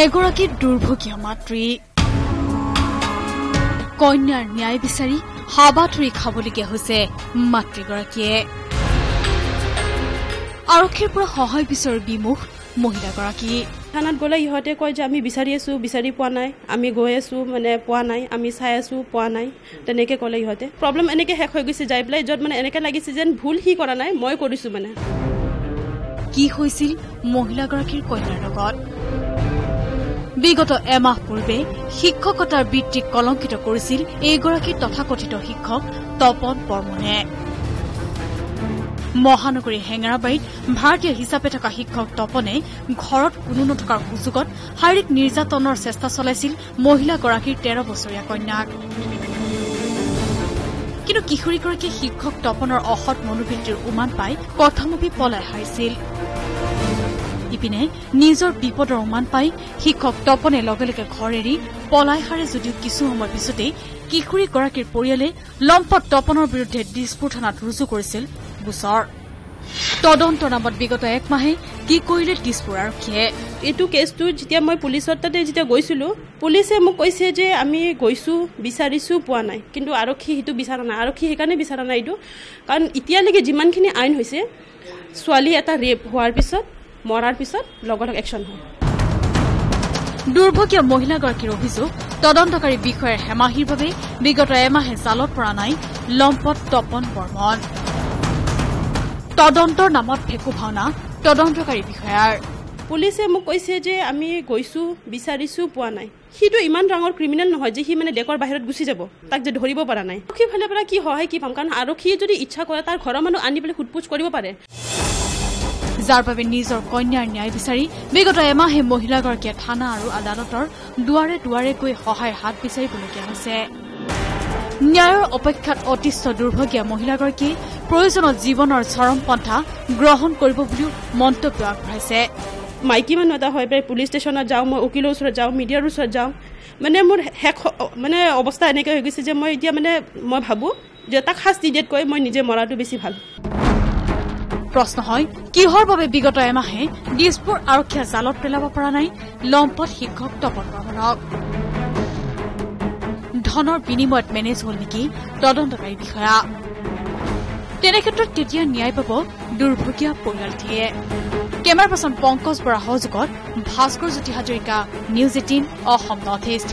এগৰাকী দুৰ্ভগীয়া মাতৃ কন্যাৰ ন্যায় বিচাৰি হাবাথুৰি খাবলগীয়া হৈছে মাতৃগৰাকীয়ে আৰক্ষীৰ পৰা সহায় বিচাৰি বিমুখ মহিলাগৰাকী থানাত গলে ইহঁতে কয় যে আমি বিচাৰি আছো বিচাৰি পোৱা নাই আমি গৈ আছো মানে পোৱা নাই আমি চাই আছো পোৱা নাই তেনেকে কলে ইহঁতে প্ৰব্লেম এনেকে শেষ হৈ গৈছে যাই পেলাই যত মানে এনেকে লাগিছে যেন ভুল হি কৰা নাই মই কৰিছো মানে কি হৈছিল মহিলাগৰাকীৰ কন্যাৰ লগত বিগত এমাহ পূৰ্বে শিক্ষকতাৰ বৃত্তিক কলংকিত কৰিছিল এইগৰাকী তথাকথিত শিক্ষক তপন বৰ্মনে মহানগৰী হেঙেৰাবাৰীত ভাৰতীয় হিচাপে থকা শিক্ষক তপনে ঘৰত কোনো নথকাৰ সুযোগত শাৰীৰিক নিৰ্যাতনৰ চেষ্টা চলাইছিল মহিলাগৰাকীৰ 13 বছৰীয়া কন্যাক কিন্তু কিশোৰীগৰাকীয়ে শিক্ষক তপনৰ অসৎ মনোবৃত্তিৰ উমান পাই প্ৰথমে পলাই হাৰিছিল ইপিনে নিজৰ বিপদৰ উমান পাই শিক্ষক তপনে লগে লগে ঘৰ এৰি পলাই হাৰে যদিও কিছু সময় পিছতেই কিশোৰীগৰাকীৰ পৰিয়ালে লম্পট তপনৰ বিৰুদ্ধে দিছপুৰ থানাত ৰুজু কৰিছিল গোচৰ তদন্তৰ নামত বিগত এক মাহে কি কৰিলে দিছপুৰ আৰক্ষীয়ে এইটো কেছটো যেতিয়া মই পুলিচৰ তাতে যেতিয়া গৈছিলো পুলিচে মোক কৈছে যে আমি গৈছো বিচাৰিছো পোৱা নাই কিন্তু আৰক্ষী হিটো বিচাৰা নাই আৰক্ষী সেইকাৰণে বিচাৰা নাই এইটো কাৰণ এতিয়ালৈকে যিমানখিনি আইন হৈছে ছোৱালী এটা ৰেপ হোৱাৰ পিছত মৰাৰ পিছত লগত একশ্যন হয় দুৰ্ভগীয়া মহিলাগৰাকীৰ অভিযোগ তদন্তকাৰী বিষয়াৰ হেমাহিৰ বাবে বিগত এমাহে জালত পৰা নাই লম্পট তপন বৰ্মন তদন্তৰ নামত ফেকু ভাওনা তদন্তকাৰী বিষয়াৰ পুলিচে মোক কৈছে যে আমি গৈছো বিচাৰিছো পোৱা নাই সিটো ইমান ডাঙৰ ক্ৰিমিনেল নহয় যে সি মানে দেশৰ বাহিৰত গুচি যাব তাক যে ধৰিব পৰা নাই আৰক্ষী ফালৰ পৰা কি সহায় কি পাম কাৰণ আৰক্ষীয়ে যদি ইচ্ছা কৰে তাৰ ঘৰৰ মানুহ আনি পেলাই সুধপুছ কৰিব পাৰে যাৰ বাবে নিজৰ কন্যাৰ ন্যায় বিচাৰি বিগত এমাহে মহিলাগৰাকীয়ে থানা আৰু আদালতৰ দুৱাৰে দুৱাৰে গৈ সহায়ৰ হাত বিচাৰিবলগীয়া হৈছে ন্যায়ৰ অপেক্ষাত অতিষ্ঠ দুৰ্ভগীয়া মহিলাগৰাকীয়ে প্ৰয়োজনত জীৱনৰ চৰম পন্থা গ্ৰহণ কৰিব বুলিও মন্তব্য আগবঢ়াইছে মাইকী মানুহ এটা হয় প্ৰায় পুলিচ ষ্টেচনত যাওঁ মই উকিলৰ ওচৰত যাওঁ মিডিয়াৰ ওচৰত যাওঁ মানে মোৰ শেষ মানে অৱস্থা এনেকৈ হৈ গৈছে যে মই এতিয়া মানে মই ভাবোঁ যে তাক শাস্তি দিয়াতকৈ মই নিজে মৰাটো বেছি ভাল প্ৰশ্ন হয় কিহৰ বাবে বিগত এমাহে দিছপুৰ আৰক্ষীয়ে জালত পেলাব পৰা নাই লম্পট শিক্ষক তপন বৰ্মনক ধনৰ বিনিময়ত মেনেজ হল নেকি তদন্তকাৰী বিষয়া তেনেক্ষেত্ৰত তেতিয়া ন্যায় পাব দুৰ্ভগীয়া পৰিয়ালটিয়ে কেমেৰা পাৰ্চন পংকজ বৰা সহযোগত Bhaskar Jyoti Hazarika news 18 Assam north east